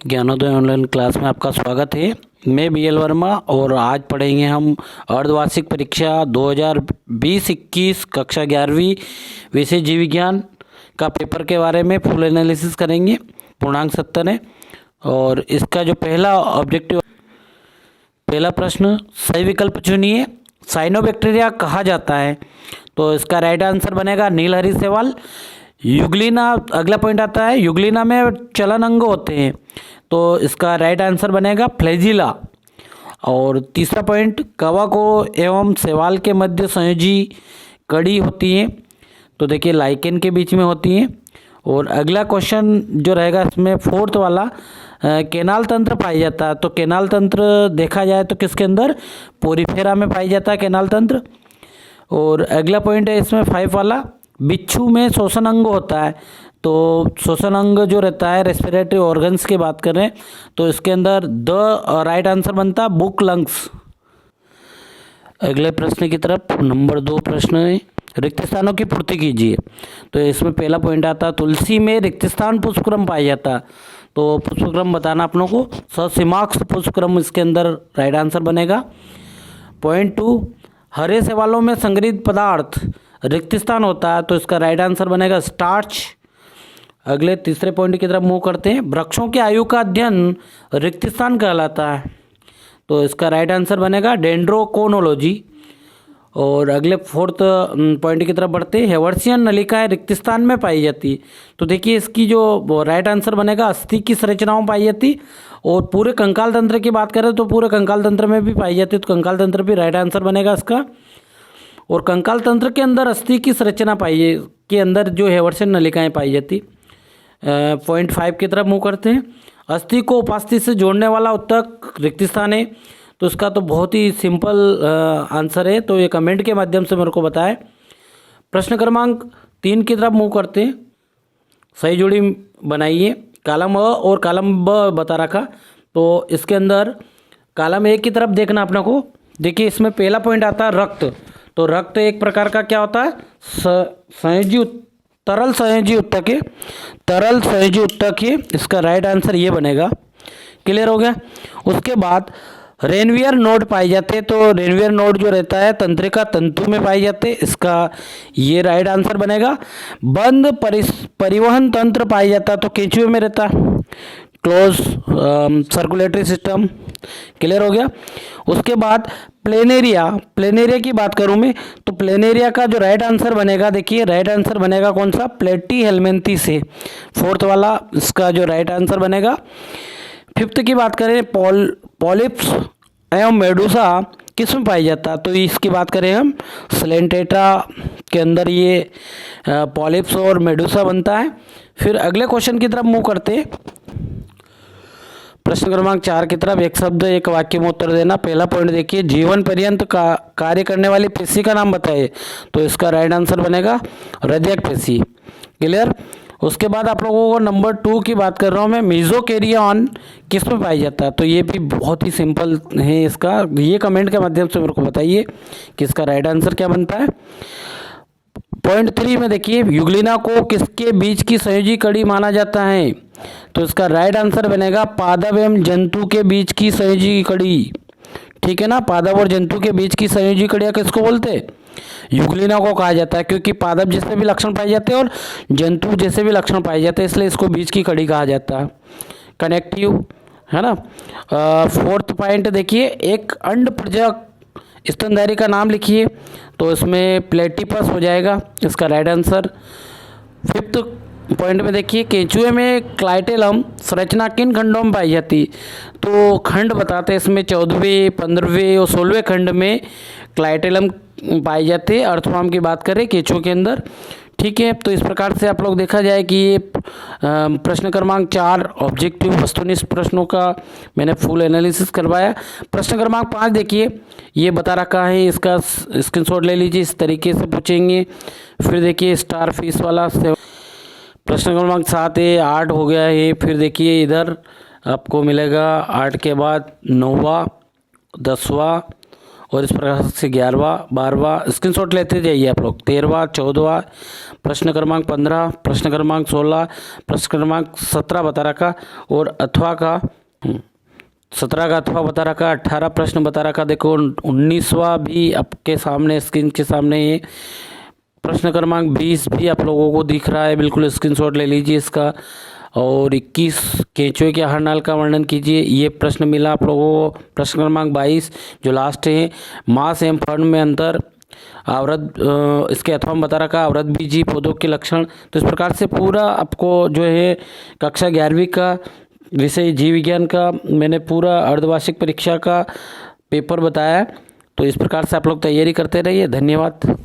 Gyanodaya online class में आपका स्वागत है। मैं बीएल वर्मा और आज पढ़ेंगे हम अर्धवार्षिक परीक्षा 2020-21 कक्षा 11वीं विषय जीव विज्ञान का पेपर के बारे में फुल एनालिसिस करेंगे। पूर्णांक 70 है और इसका जो पहला प्रश्न, सही विकल्प चुनिए। साइनोबैक्टीरिया कहा जाता है, तो इसका राइट आंसर बनेगा नीलहरी शैवाल। युग्लिना, अगला पॉइंट आता है, युग्लिना में चलन अंग होते हैं, तो इसका राइट आंसर बनेगा फ्लैजिला। और तीसरा पॉइंट, कवक एवं शैवाल के मध्य संयोजी कड़ी होती है, तो देखिए लाइकेन के बीच में होती है। और अगला क्वेश्चन जो रहेगा इसमें फोर्थ वाला, केनाल तंत्र पाया जाता है, तो केनाल तंत्र देखा जाए तो किसके अंदर, पोरीफेरा में पाई जाता है केनाल तंत्र। और अगला पॉइंट है इसमें 5 वाला, बिच्छू में श्वसन अंग होता है, तो श्वसन अंग जो रहता है रेस्पिरेटरी ऑर्गन्स की बात करें तो इसके अंदर द राइट आंसर बनता है बुक लंग्स। अगले प्रश्न की तरफ, नंबर 2 प्रश्न है, रिक्त स्थानों की पूर्ति कीजिए। तो इसमें पहला पॉइंट आता है, तुलसी में रिक्त स्थान पुष्पक्रम पाया जाता है, तो पुष्पक्रम बताना अपनों को, ससिमाक्स पुष्पक्रम इसके अंदर राइट आंसर बनेगा। पॉइंट 2, हरे शैवालों में संग्रहित पदार्थ रिक्त स्थान होता है, तो इसका राइट आंसर बनेगा स्टार्च। अगले तीसरे पॉइंट की तरफ मूव करते हैं, वृक्षों की आयु का अध्ययन रिक्त स्थान कहलाता है, तो इसका राइट आंसर बनेगा डेंड्रोकोनोलॉजी। और अगले फोर्थ पॉइंट की तरफ बढ़ते हैं, हेवर्सियन नलिकाएं रिक्त स्थान में पाई जाती, तो देखिए इसकी जो राइट आंसर बनेगा अस्थि की संरचनाओं पाई जाती। और पूरे कंकाल तंत्र की बात करें तो पूरे कंकाल तंत्र में भी पाई जाती है, तो कंकाल तंत्र भी राइट आंसर बनेगा इसका। और कंकाल तंत्र के अंदर अस्थि की संरचना के अंदर जो हेवर्सियन नलिकाएं पाई जाती। पॉइंट 5 की तरफ मूव करते हैं, अस्थि को उपास्थि से जोड़ने वाला उत्तक रिक्त स्थान है, तो इसका तो बहुत ही सिंपल आंसर है, तो ये कमेंट के माध्यम से मेरे को बताएं। प्रश्न क्रमांक 3 की तरफ मूव करते हैं, सही जोड़ी बनाइए। कॉलम अ और कॉलम ब बता रखा, तो इसके अंदर कॉलम ए की तरफ देखना अपने को। देखिए इसमें पहला पॉइंट आता है रक्त, तो रक्त एक प्रकार का क्या होता है, संयोजी तरल संयोजी उत्तक है, तरल संयोजी उत्तक है, इसका राइट आंसर ये बनेगा। क्लियर हो गया। उसके बाद रेनवियर नोड पाए जाते हैं, तो रेनवियर नोड जो रहता है तंत्रिका तंतु में पाए जाते हैं, इसका ये राइट आंसर बनेगा। बंद परिवहन तंत्र पाया जाता है, तो केंचुए में रहता है, क्लोज सर्कुलेटरी सिस्टम। क्लियर हो गया। उसके बाद प्लेनेरिया की बात करूं मैं, तो प्लेनेरिया का जो राइट आंसर बनेगा, देखिए राइट आंसर बनेगा कौन सा, प्लेटी हेलमेंथी से, फोर्थ वाला इसका जो राइट आंसर बनेगा। फिफ्थ की बात करें, पॉलिप्स एवं मेडुसा किस में पाई जाता है, तो इसकी बात करें हम स्लेंटेटा के अंदर ये पॉलिप्स और मेडुसा बनता है। फिर अगले क्वेश्चन की तरफ मूव करते हैं, प्रश्न क्रमांक 4 की तरफ, एक शब्द एक वाक्य में उत्तर देना। पहला पॉइंट देखिए, जीवन पर्यंत कार्य करने वाली पेशी का नाम बताइए, तो इसका राइट आंसर बनेगा हृदयक पेशी। क्लियर। उसके बाद आप लोगों को नंबर 2 की बात कर रहा हूँ मैं, मीजोकैरियन किस में पाई जाता है, तो ये भी बहुत ही सिंपल है इसका, ये कमेंट के माध्यम से मेरे को बताइए कि इसका राइट आंसर क्या बनता है। पॉइंट 3 में देखिए, युग्लिना को किसके बीच की संयोजी कड़ी माना जाता है, तो इसका राइट आंसर बनेगा पादप एवं जंतु के बीच की संयोजी कड़ी। ठीक है ना, पादप और जंतु के बीच की संयोजी कड़ियाँ किसको बोलते हैं, युग्लिना को कहा जाता है, क्योंकि पादप जैसे भी लक्षण पाए जाते हैं और जंतु जैसे भी लक्षण पाए जाते हैं, इसलिए इसको बीच की कड़ी कहा जाता है। कनेक्टिव है ना। फोर्थ पॉइंट देखिए, एक अंड प्रजक स्तनधारी का नाम लिखिए, तो इसमें प्लेटिपस हो जाएगा इसका राइट आंसर। फिफ्थ पॉइंट में देखिए, केंचुए में क्लाइटेलम संरचना किन खंडों में पाई जाती, तो खंड बताते हैं इसमें 14वें 15वें और 16वें खंड में क्लाइटेलम पाई जाती है, अर्थफॉर्म की बात करें केंचुए के अंदर। ठीक है, तो इस प्रकार से आप लोग देखा जाए कि ये प्रश्न क्रमांक 4 ऑब्जेक्टिव वस्तुनिष्ठ प्रश्नों का मैंने फुल एनालिसिस करवाया। प्रश्न क्रमांक 5 देखिए, ये बता रखा है, इसका स्क्रीनशॉट ले लीजिए, इस तरीके से पूछेंगे। फिर देखिए स्टार फिश वाला प्रश्न क्रमांक 7 है, 8 हो गया है। फिर देखिए इधर आपको मिलेगा 8 के बाद 9वां 10वां और इस प्रकार से 11वां 12वां स्क्रीनशॉट लेते जाइए आप लोग। 13वां 14वां प्रश्न क्रमांक 15 प्रश्न क्रमांक 16 प्रश्न क्रमांक 17 बता रखा और अथवा का 17 का अथवा बता रखा, 18 प्रश्न बता रखा। देखो 19वां भी आपके सामने स्क्रीन के सामने ये प्रश्न क्रमांक 20 भी आप लोगों को दिख रहा है, बिल्कुल स्क्रीनशॉट ले लीजिए इसका। और 21 केंचुए के आहार नाल का वर्णन कीजिए, ये प्रश्न मिला आप लोगों को। प्रश्न क्रमांक 22 जो लास्ट है, मास एवं फर्ण में अंतर, आवृत इसके अथवा में बता रखा, आवृत बीजी पौधों के लक्षण। तो इस प्रकार से पूरा आपको जो है कक्षा 11वीं का विषय जीव विज्ञान का मैंने पूरा अर्धवार्षिक परीक्षा का पेपर बताया। तो इस प्रकार से आप लोग तैयारी करते रहिए। धन्यवाद।